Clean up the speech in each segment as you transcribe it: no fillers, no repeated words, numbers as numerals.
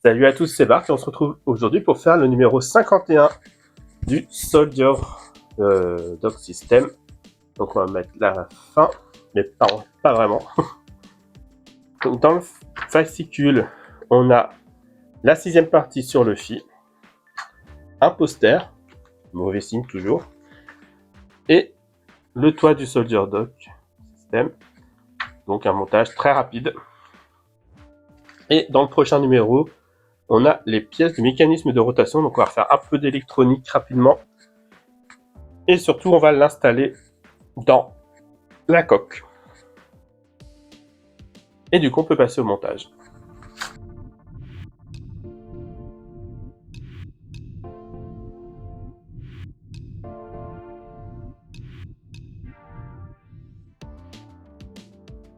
Salut à tous, c'est Bart et on se retrouve aujourd'hui pour faire le numéro 51 du Soldier Dog System. Donc on va mettre la fin, mais pas vraiment. Donc dans le fascicule, on a la 6e partie sur le FI, un poster, mauvais signe toujours, et le toit du Soldier Dog System. Donc un montage très rapide. Et dans le prochain numéro, on a les pièces du mécanisme de rotation, donc on va faire un peu d'électronique rapidement. Et surtout, on va l'installer dans la coque. Et du coup, on peut passer au montage.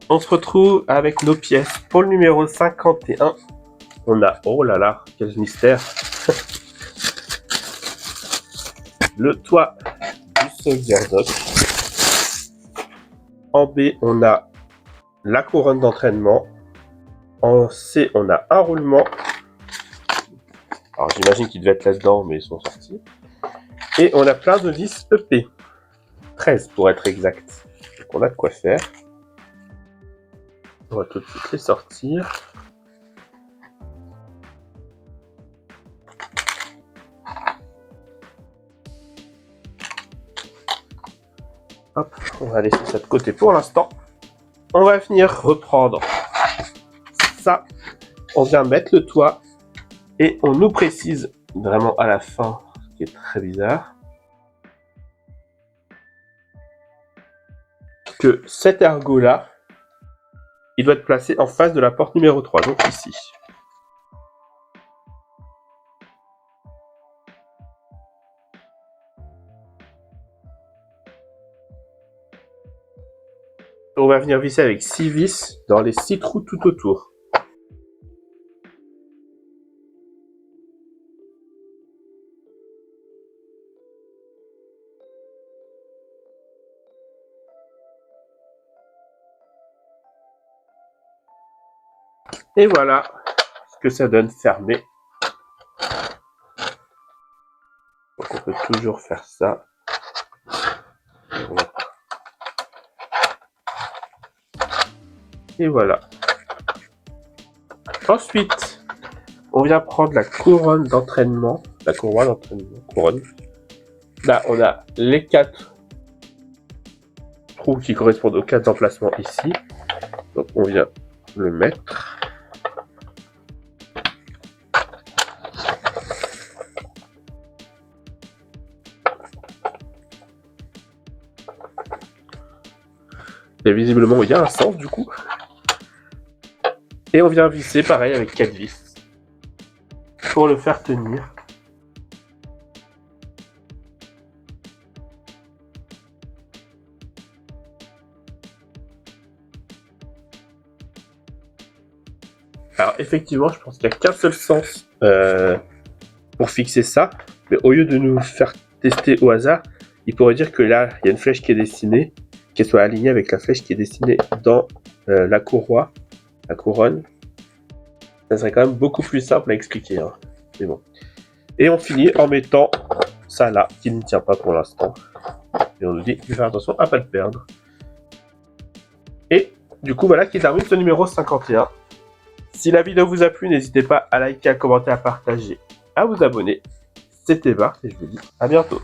On se retrouve avec nos pièces pour le numéro 51. On a, oh là là, quel mystère, le toit du Soldier Dog. En B, on a la couronne d'entraînement. En C, on a un roulement. Alors j'imagine qu'ils devaient être là-dedans, mais ils sont sortis. Et on a plein de vis EP. 13 pour être exact. Donc on a de quoi faire. On va tout de suite les sortir. Hop, on va laisser ça de côté pour l'instant. On va venir reprendre ça. On vient mettre le toit et on nous précise vraiment à la fin, ce qui est très bizarre, que cet ergot là, il doit être placé en face de la porte numéro 3, donc ici. On va venir visser avec 6 vis dans les 6 trous tout autour. Et voilà ce que ça donne fermé. Donc on peut toujours faire ça. Et voilà. Ensuite, on vient prendre la couronne d'entraînement. Couronne. Là, on a les 4 trous qui correspondent aux 4 emplacements ici. Donc on vient le mettre. Et visiblement, il y a un sens du coup. Et on vient visser pareil avec 4 vis pour le faire tenir. Alors effectivement, je pense qu'il n'y a qu'un seul sens pour fixer ça. Mais au lieu de nous faire tester au hasard, il pourrait dire que là, il y a une flèche qui est dessinée, qu'elle soit alignée avec la flèche qui est dessinée dans la courroie, la couronne. Ça serait quand même beaucoup plus simple à expliquer. Hein. Mais bon. Et on finit en mettant ça là, qui ne tient pas pour l'instant. Et on nous dit de faire attention à ne pas le perdre. Et du coup, voilà qui termine ce numéro 51. Si la vidéo vous a plu, n'hésitez pas à liker, à commenter, à partager, à vous abonner. C'était Bart et je vous dis à bientôt.